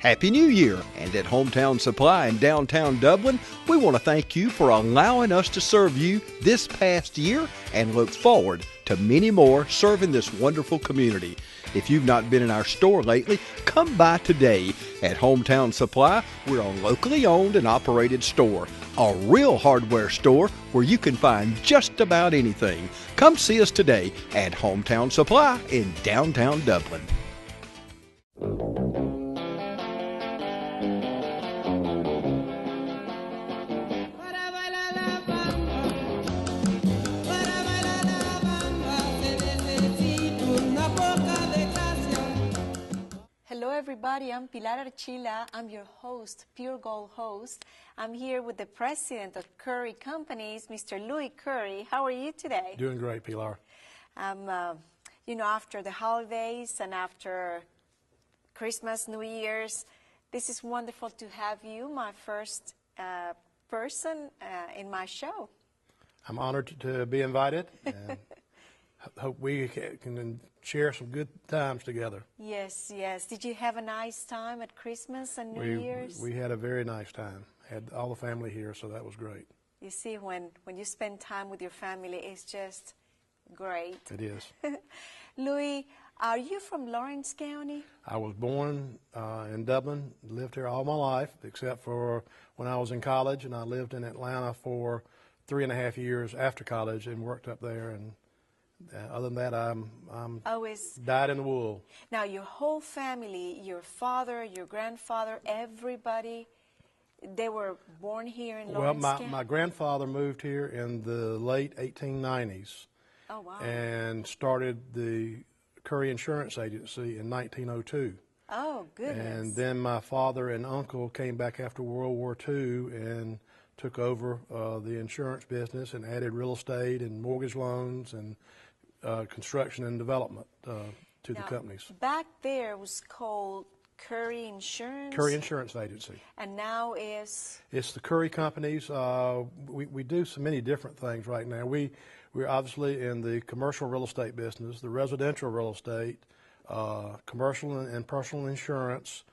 Happy New Year! And at Hometown Supply in downtown Dublin, we want to thank you for allowing us to serve you this past year and look forward to many more serving this wonderful community. If you've not been in our store lately, come by today. At Hometown Supply, we're a locally owned and operated store, a real hardware store where you can find just about anything. Come see us today at Hometown Supply in downtown Dublin. Hello everybody, I'm Pilar Archila. I'm your host, Pure Gold host. I'm here with the president of Curry Companies, Mr. Louie Curry. How are you today? Doing great, Pilar. After the holidays and after Christmas, New Year's, this is wonderful to have you, my first person in my show. I'm honored to be invited and hope we can share some good times together. Yes, yes. Did you have a nice time at Christmas and New Year's? We had a very nice time. Had all the family here, so that was great. You see, when you spend time with your family, it's just great. It is. Louie, are you from Lawrence County? I was born in Dublin, lived here all my life, except for when I was in college, and I lived in Atlanta for 3.5 years after college and worked up there. And other than that, I'm always dyed in the wool. Now, your whole family, your father, your grandfather, everybody, they were born here in Lawrence County? Well, my grandfather moved here in the late 1890s. Oh, wow. And started the Curry Insurance Agency in 1902. Oh, goodness. And then my father and uncle came back after World War II and took over the insurance business and added real estate and mortgage loans and construction and development to the companies. Back there was called Curry Insurance? Curry Insurance Agency. And now is? It's the Curry Companies. We do so many different things right now. We're obviously in the commercial real estate business, the residential real estate, commercial and personal insurance,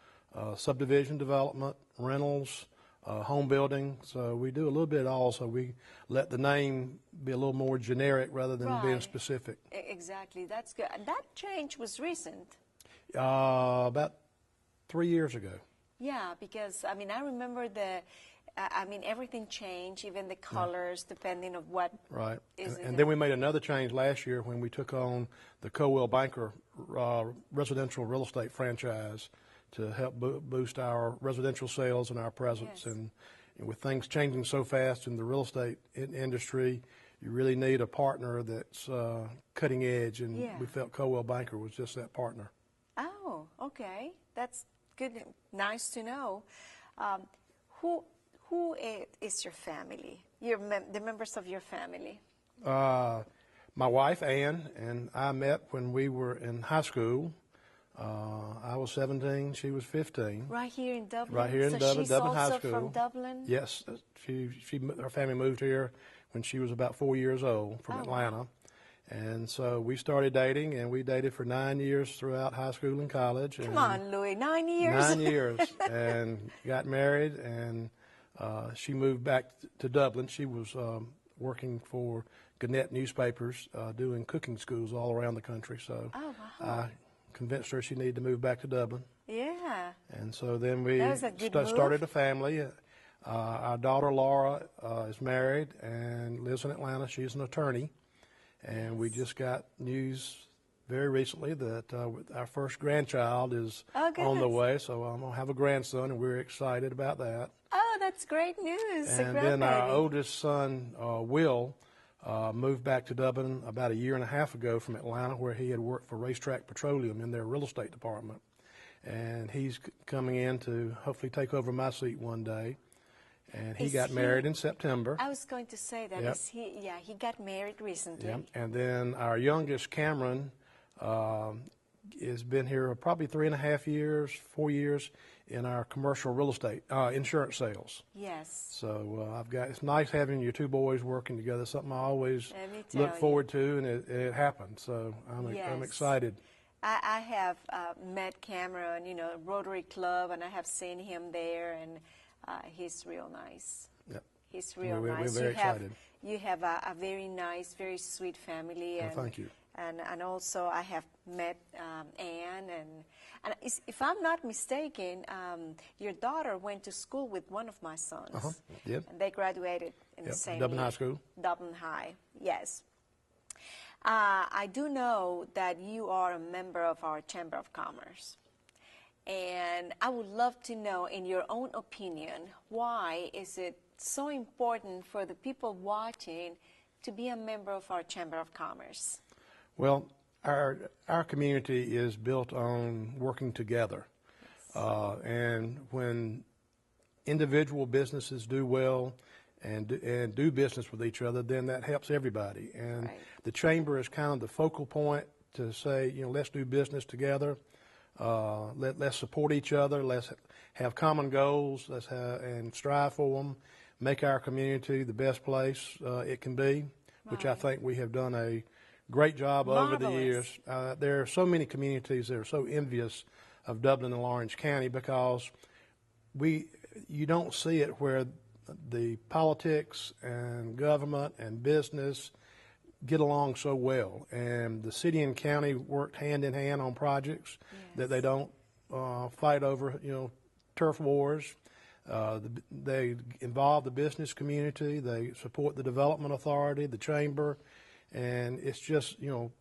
subdivision development, rentals, home building. So we do a little bit of all, so we let the name be a little more generic rather than being specific. Exactly, that's good. And that change was recent. About 3 years ago. Yeah, because, I remember everything changed, even the colors, depending on what is and then we made another change last year when we took on the Coldwell Banker residential real estate franchise to help boost our residential sales and our presence. Yes. And with things changing so fast in the real estate industry, you really need a partner that's cutting edge, and we felt Coldwell Banker was just that partner. Oh, okay. That's good. Nice to know. Who is your family? The members of your family? My wife, Ann, and I met when we were in high school. I was 17, she was 15. Right here in Dublin? Right here in Dublin, Dublin High School. She's also from Dublin? Yes. Her family moved here when she was about 4 years old from Atlanta. Wow. And so we started dating, and we dated for 9 years throughout high school and college. Come on, Louie, 9 years? 9 years, and got married, and she moved back to Dublin. She was working for Gannett newspapers, doing cooking schools all around the country. So I convinced her she needed to move back to Dublin. Yeah. And so then we started a family. Our daughter Laura is married and lives in Atlanta. She's an attorney. And we just got news very recently that our first grandchild is on the way. So I'm going to have a grandson, and we're excited about that. Oh, that's great news. And then our oldest son, Will, moved back to Dublin about 1.5 years ago from Atlanta, where he had worked for Racetrack Petroleum in their real estate department. And he's coming in to hopefully take over my seat one day. And he got married in September. I was going to say that. Yep. He got married recently. Yep. And then our youngest, Cameron, has been here probably 3.5 years, 4 years in our commercial real estate insurance sales. Yes. So it's nice having your two boys working together. It's something I always look forward to, and it happened. So I'm excited. I have met Cameron, you know, Rotary Club, and I have seen him there, and he's real nice. Yep. He's real We're nice. very excited. You have a very nice, very sweet family. Well, And, thank you. And also I have met Anne, and if I'm not mistaken, your daughter went to school with one of my sons. Yep. And they graduated in the same Dublin year. High School. Dublin High, yes. I do know that you are a member of our Chamber of Commerce. And I would love to know, in your own opinion, why is it so important for the people watching to be a member of our Chamber of Commerce? Well, our community is built on working together. Yes. And when individual businesses do well and do business with each other, then that helps everybody. And Right. the chamber is kind of the focal point to say, you know, let's do business together. Let's support each other. Let's have common goals. And strive for them. Make our community the best place it can be, which I Right. think we have done a great job over the Marvelous. years. There are so many communities that are so envious of Dublin and Lawrence County because you don't see it where the politics and government and business get along so well. And the city and county worked hand in hand on projects that they don't fight over, you know, turf wars. They involve the business community. They support the development authority, the chamber. And it's just, you know,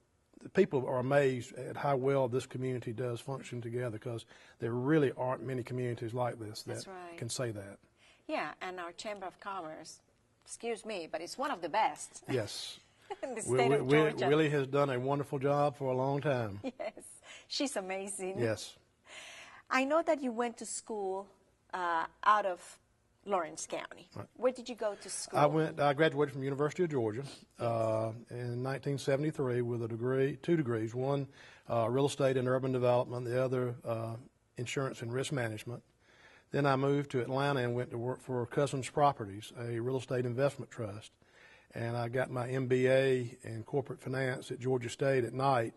people are amazed at how well this community does function together because there really aren't many communities like this that That's right. can say that. Yeah, and our Chamber of Commerce, excuse me, but it's one of the best Yes. in the state of Georgia. Willie has done a wonderful job for a long time. Yes, she's amazing. Yes. I know that you went to school out of Lawrence County. Right. Where did you go to school? I graduated from the University of Georgia in 1973 with two degrees, one real estate and urban development, the other insurance and risk management. Then I moved to Atlanta and went to work for Cousins Properties, a real estate investment trust. And I got my MBA in corporate finance at Georgia State at night.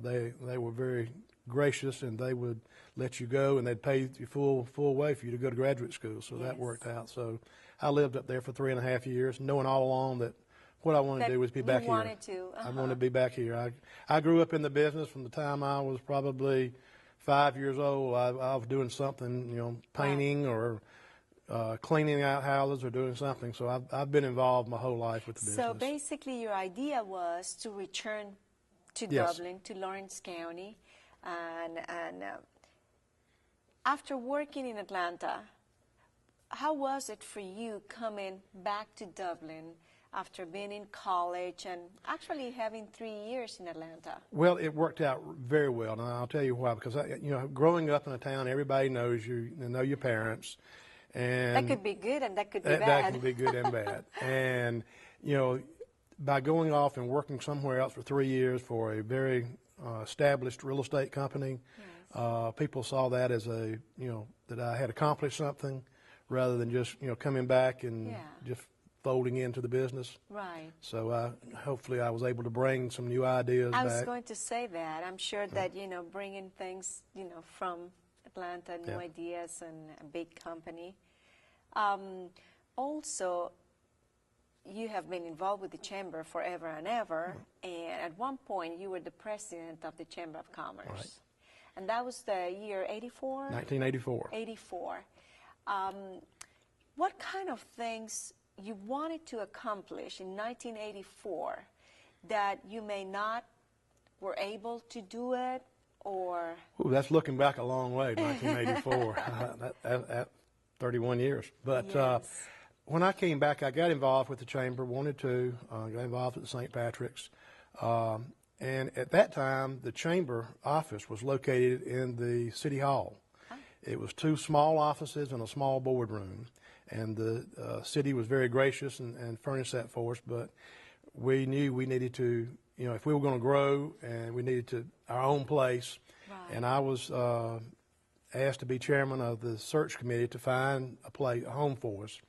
They were very gracious, and they would let you go, and they'd pay you full way for you to go to graduate school. So that worked out. So I lived up there for 3.5 years, knowing all along that what I wanted to do was be back here. Wanted to. I wanted to be back here. I grew up in the business from the time I was probably 5 years old. I was doing something, you know, painting or cleaning out houses or doing something. So I've been involved my whole life with the business. So basically your idea was to return to Yes. Dublin, to Lawrence County, and after working in Atlanta, how was it for you coming back to Dublin after being in college and actually having 3 years in Atlanta? Well, it worked out very well, and I'll tell you why. Because growing up in a town, everybody knows you, they know your parents, and That could be good and that could be that bad. can be good and bad. And by going off and working somewhere else for 3 years for a very established real estate company, people saw that as that I had accomplished something, rather than just coming back and just folding into the business. Right. So hopefully I was able to bring some new ideas I back. was going to say that. I'm sure that, bringing things, from Atlanta, new ideas and a big company. Also, you have been involved with the Chamber forever and ever, and at one point you were the president of the Chamber of Commerce. Right. And that was the year 84? 1984. 84. What kind of things you wanted to accomplish in 1984 that you may not were able to do it, or? Ooh, that's looking back a long way, 1984. That 31 years. But Yes. when I came back, I got involved with the Chamber, got involved with the St. Patrick's. And at that time, the Chamber office was located in the City Hall. It was 2 small offices and a small boardroom. And the city was very gracious and furnished that for us. But we knew we needed to, if we were going to grow, and we needed our own place. Right. And I was asked to be chairman of the search committee to find a home for us.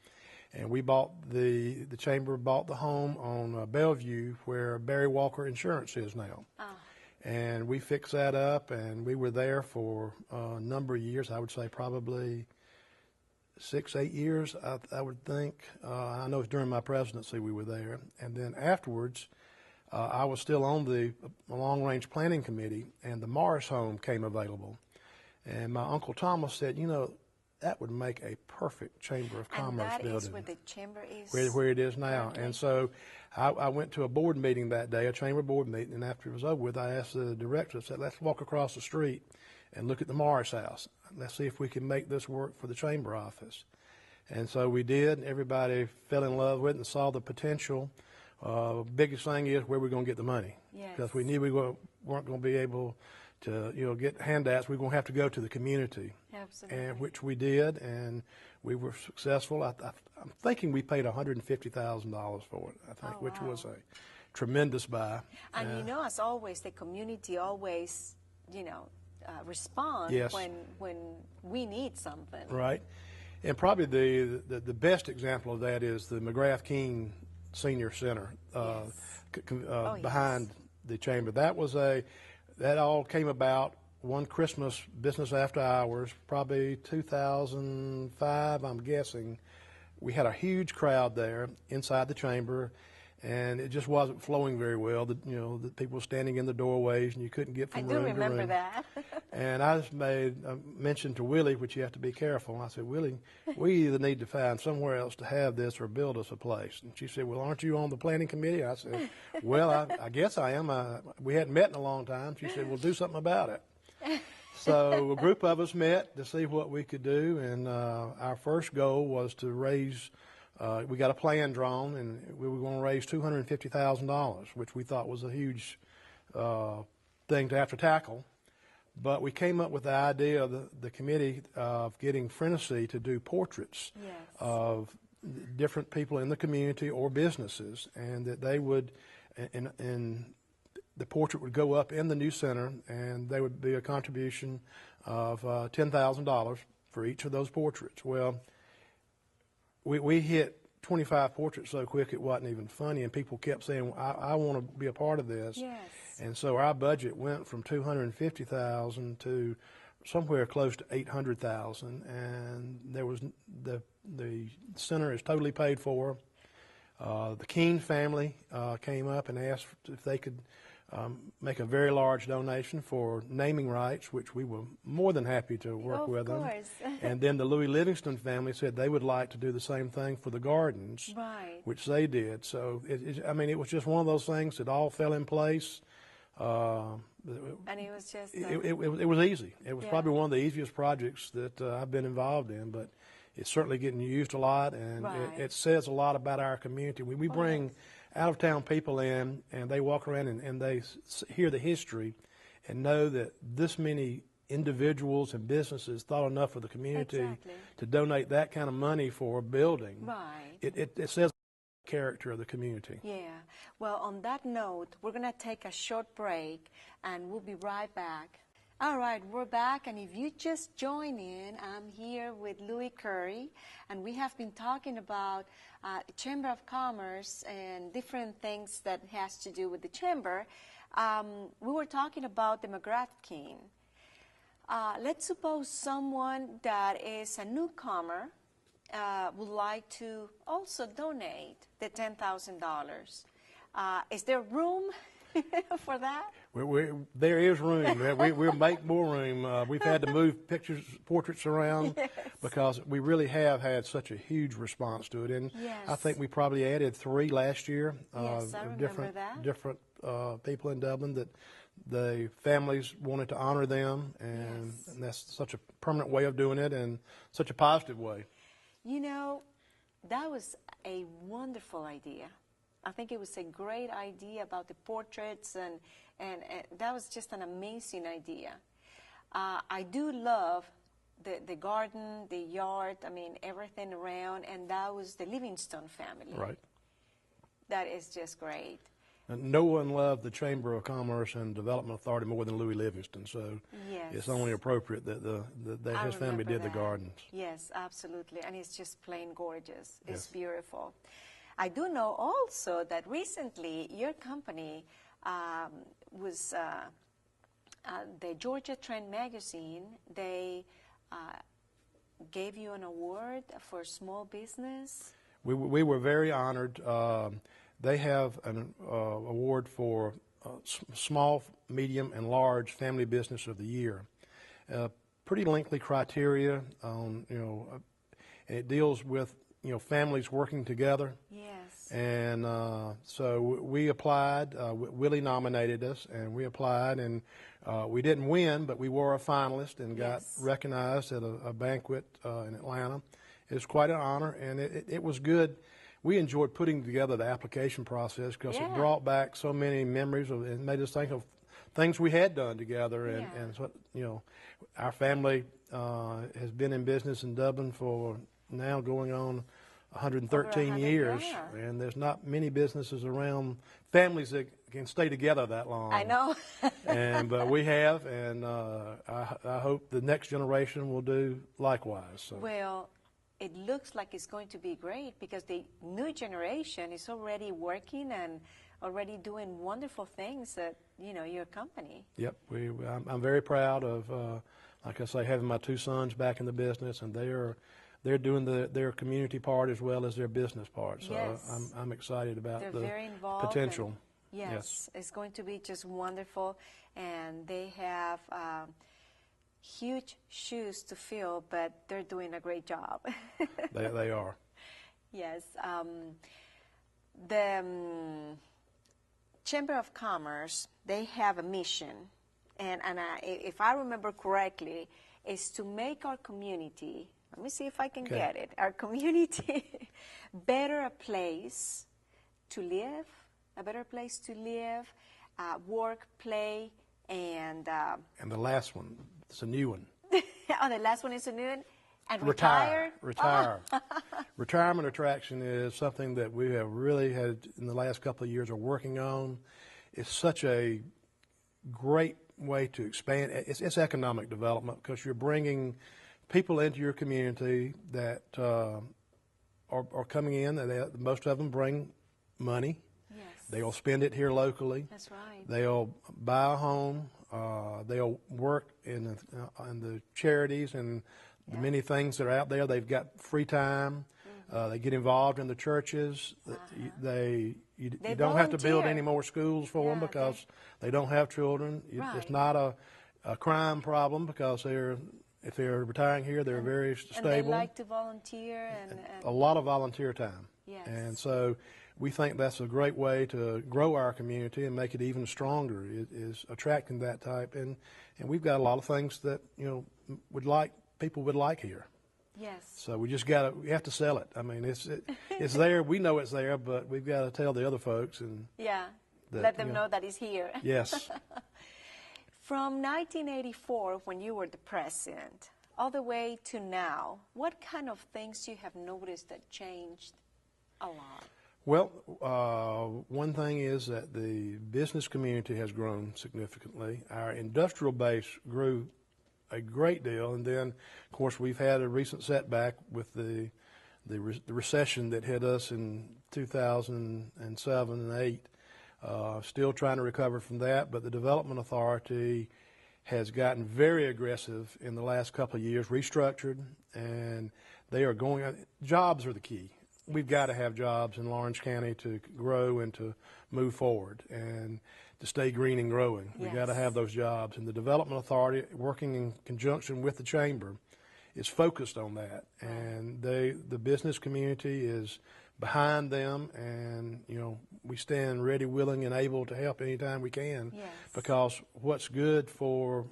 And we bought the Chamber bought the home on Bellevue, where Barry Walker Insurance is now. And we fixed that up, and we were there for a number of years. I would say probably 6, 8 years, I would think. I know it's during my presidency we were there. And then afterwards, I was still on the long-range planning committee, and the Morris home came available. And my Uncle Thomas said, you know, that would make a perfect Chamber of Commerce building. And that is where the chamber is? Where it is now. Currently. And so I went to a board meeting that day, a chamber board meeting, and after it was over with, I asked the director, I said, let's walk across the street and look at the Morris house. Let's see if we can make this work for the chamber office. And so we did. Everybody fell in love with it and saw the potential. Biggest thing is where we're going to get the money. Yes. Because we knew we weren't going to be able to, you know, get handouts. We're going to have to go to the community. Absolutely. And which we did, and we were successful. I'm thinking we paid $150,000 for it, I think, which was a tremendous buy. And you know, as always, the community always, you know, respond Yes. when we need something. Right. And probably the best example of that is the McGrath King Senior Center behind the chamber. That all came about one Christmas business after hours, probably 2005, I'm guessing. We had a huge crowd there inside the chamber, and it just wasn't flowing very well. The people were standing in the doorways, and you couldn't get from room to room. I do remember that. And I just made a mention to Willie, which you have to be careful. I said, Willie, we either need to find somewhere else to have this or build us a place. And she said, well, aren't you on the planning committee? I said, well, I guess I am. We hadn't met in a long time. She said, well, do something about it. So a group of us met to see what we could do, and our first goal was to raise, we got a plan drawn, and we were going to raise $250,000, which we thought was a huge thing to have to tackle. But we came up with the idea of the committee of getting Friendly to do portraits of different people in the community or businesses, and that they would, and the portrait would go up in the new center, and there would be a contribution of $10,000 for each of those portraits. Well, we hit 25 portraits so quick it wasn't even funny, and people kept saying, I want to be a part of this. Yes. And so our budget went from $250,000 to somewhere close to $800,000, and there was the center is totally paid for. The Keene family came up and asked if they could make a very large donation for naming rights, which we were more than happy to work with them. Of course. And then the Louie Livingston family said they would like to do the same thing for the gardens, Right. which they did. So, it was just one of those things that all fell in place. And it was just... It was easy. It was probably one of the easiest projects that I've been involved in, but it's certainly getting used a lot, and it says a lot about our community. We bring out-of-town people in, and they walk around and they hear the history and know that this many individuals and businesses thought enough of the community to donate that kind of money for a building. Right. It says the character of the community. Yeah. Well, on that note, we're going to take a short break, and we'll be right back. All right, we're back, and if you just join in, I'm here with Louie Curry, and we have been talking about Chamber of Commerce and different things that has to do with the Chamber. We were talking about the McGrath King. Let's suppose someone that is a newcomer would like to also donate the $10,000. Is there room for that? There is room. We'll make more room. We've had to move portraits around because we really have had such a huge response to it. And I think we probably added 3 last year. Yes, I remember that. Different people in Dublin that the families wanted to honor them, and that's such a permanent way of doing it and such a positive way. You know, that was a wonderful idea. I think it was a great idea about the portraits, and that was just an amazing idea. I do love the garden, the yard, I mean, everything around, and that was the Livingston family. Right. That is just great. And no one loved the Chamber of Commerce and Development Authority more than Louie Livingston, so it's only appropriate that his family did the gardens. Yes, absolutely, and it's just plain gorgeous. It's beautiful. I do know also that recently your company was the Georgia Trend magazine, they gave you an award for small business. We were very honored. They have an award for small, medium, and large family business of the year. Pretty lengthy criteria on, and it deals with, families working together. Yes. And so we applied. Willie nominated us, and we applied, and we didn't win, but we were a finalist and got recognized at a banquet in Atlanta. It was quite an honor, and it was good. We enjoyed putting together the application process because it brought back so many memories and made us think of things we had done together. And so, our family has been in business in Dublin for now going on 113 years, and there's not many businesses around, families that can stay together that long. I know. But we have, and I hope the next generation will do likewise. So. Well, it looks like it's going to be great because the new generation is already working and already doing wonderful things at your company. Yep, I'm very proud of, like I say, having my two sons back in the business, and they're doing their community part as well as their business part. So I'm excited about They're the very involved potential. Yes, it's going to be just wonderful, and they have huge shoes to fill, but they're doing a great job. They are. Yes. The Chamber of Commerce, they have a mission, and if I remember correctly, is to make our community, let me see if I can get it, our community better a place to live, work, play, and the last one, it's a new one. Oh, the last one is a new one? And retire. Oh. Retirement attraction is something that we have really had in the last couple of years are working on. It's such a great way to expand. It's economic development because you're bringing people into your community that are coming in. And most of them bring money. Yes. They'll spend it here locally. That's right. They'll buy a home. They'll work in the charities and the many things that are out there. They've got free time. They get involved in the churches. You don't have to build any more schools for them because they don't have children. It's not a crime problem because if they're retiring here, they're very stable. And they like to volunteer. And a lot of volunteer time. Yes. And so we think that's a great way to grow our community and make it even stronger, is attracting that type. And we've got a lot of things that, people would like here. Yes. So we have to sell it. I mean, it's there. We know it's there, but we've got to tell the other folks and let them know that it's here. Yes. From 1984, when you were the president, all the way to now, what kind of things you have noticed that changed a lot? Well, one thing is that the business community has grown significantly. Our industrial base grew a great deal, and then, of course, we've had a recent setback with the recession that hit us in 2007 and 8. Still trying to recover from that, but the Development Authority has gotten very aggressive in the last couple of years, restructured, and they are jobs are the key. We've got to have jobs in Lawrence County to grow and to move forward and to stay green and growing. We've got to have those jobs. And the Development Authority, working in conjunction with the Chamber, is focused on that. And the business community is behind them, and we stand ready, willing, and able to help anytime we can. Yes. Because what's good for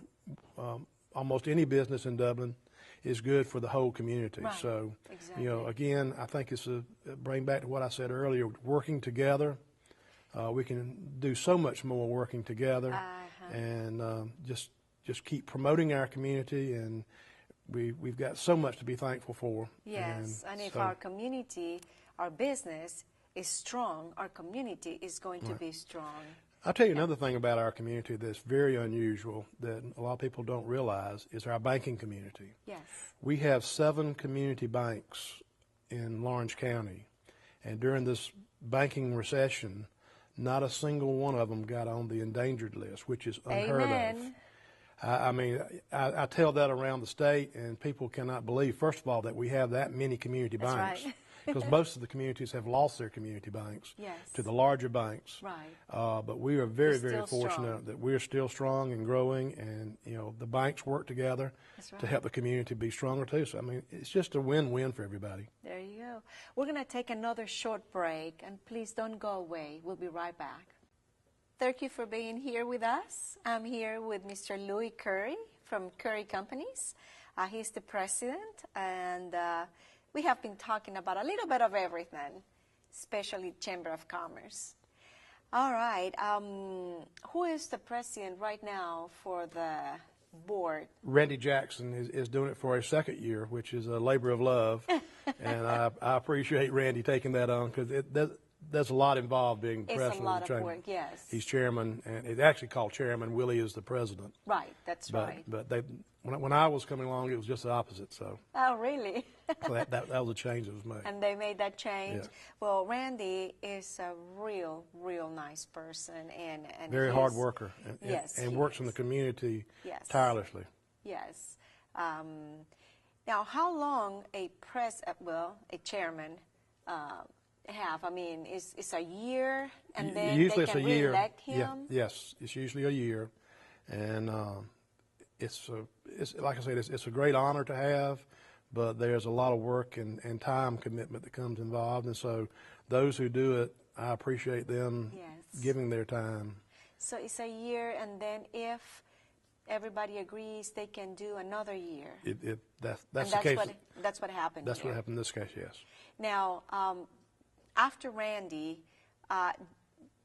almost any business in Dublin is good for the whole community. Right. So, exactly. Again, I think it's bring back to what I said earlier, working together. We can do so much more working together, and just keep promoting our community, and we've got so much to be thankful for. Yes, and if our community, our business is strong, our community is going to be strong. I'll tell you another thing about our community that's very unusual that a lot of people don't realize is our banking community. Yes. We have 7 community banks in Lawrence County, and during this banking recession, not a single one of them got on the endangered list, which is unheard of. I mean, I tell that around the state, and people cannot believe, first of all, that we have that many community That's banks. right. Because most of the communities have lost their community banks Yes. to the larger banks. Right. But we are very, We're very still fortunate strong. that we're still strong and growing, and the banks work together That's to right. help the community be stronger too. So I mean, it's just a win-win for everybody. There you go. We're going to take another short break, and please don't go away. We'll be right back. Thank you for being here with us. I'm here with Mr. Louie Curry from Curry Companies. He's the president, and we have been talking about a little bit of everything, especially Chamber of Commerce. All right. Who is the president right now for the board? Randy Jackson is doing it for his second year, which is a labor of love, and I appreciate Randy taking that on because there's a lot involved being president It's a lot of the of chamber. work, yes. He's chairman, and it's actually called chairman. Willie is the president. Right, that's right. But when I was coming along, it was just the opposite. So, Oh, really? so that was a change that was made. And they made that change. Yeah. Well, Randy is a real nice person, and Very hard worker, and, yes, and he works in is. the community Yes. tirelessly. Yes. Now, how long a chairman have? I mean, it's a year, and then Usually they it's can a year. re-elect him. Yeah, yes, it's usually a year, and it's like I said, it's a great honor to have, but there's a lot of work and time commitment that comes involved, and so those who do it, I appreciate them Yes. giving their time. So it's a year, and then if everybody agrees, they can do another year. That's And the case. That's what happened. That's here. what happened in this case. Yes. Now, after Randy,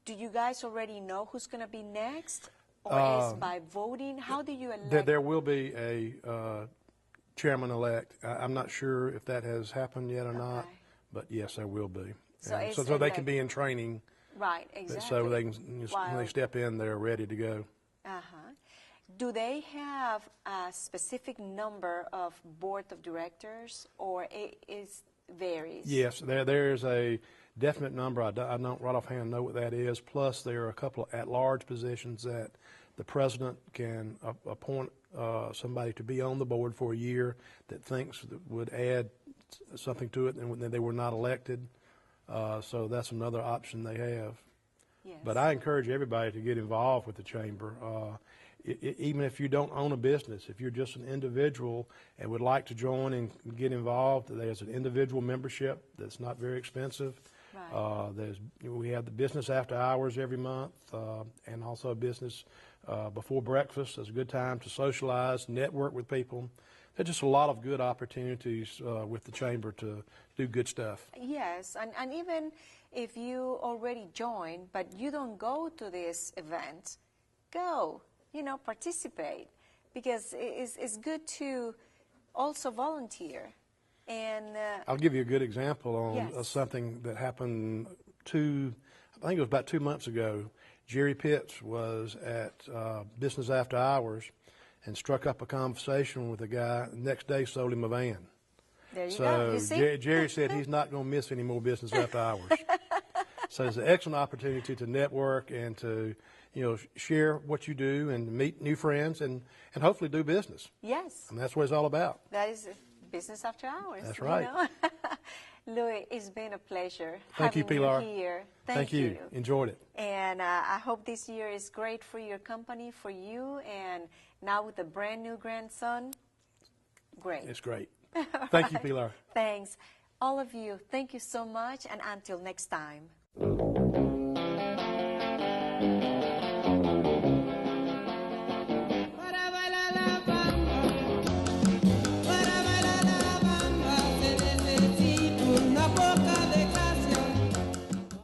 do you guys already know who's going to be next? Or is by voting? How do you elect? There will be a chairman-elect. I'm not sure if that has happened yet or not, Okay. but yes, there will be. So And it's so they can elect- be in training, Right, exactly. so they can, when While- they step in, they're ready to go. Uh-huh. Do they have a specific number of board of directors, or it varies? Yes, there is a definite number. I don't right offhand know what that is. Plus, there are a couple of at-large positions that the president can appoint somebody to be on the board for a year that thinks that would add something to it, and they were not elected. So that's another option they have. Yes. But I encourage everybody to get involved with the chamber. Even if you don't own a business, if you're just an individual and would like to join and get involved, there's an individual membership that's not very expensive. Right. We have the business after hours every month, and also a business before breakfast. It's a good time to socialize, network with people. There's just a lot of good opportunities with the chamber to do good stuff. Yes, and even if you already joined, but you don't go to this event, go, participate, because it's good to also volunteer. And I'll give you a good example on Yes. something that happened I think it was about 2 months ago. Jerry Pitts was at Business After Hours and struck up a conversation with a guy. The next day sold him a van. there you go. So You see? Jerry said he's not going to miss any more Business After Hours. So it's an excellent opportunity to network and to share what you do and meet new friends and hopefully do business. Yes, And that's what it's all about. that is business after hours. That's right. Louie, it's been a pleasure Thank you, having Pilar. here. Thank you. Enjoyed it. And I hope this year is great for your company, for you, and now with a brand new grandson, great. It's great. Thank you, Pilar. Thanks. All of you, thank you so much, and until next time.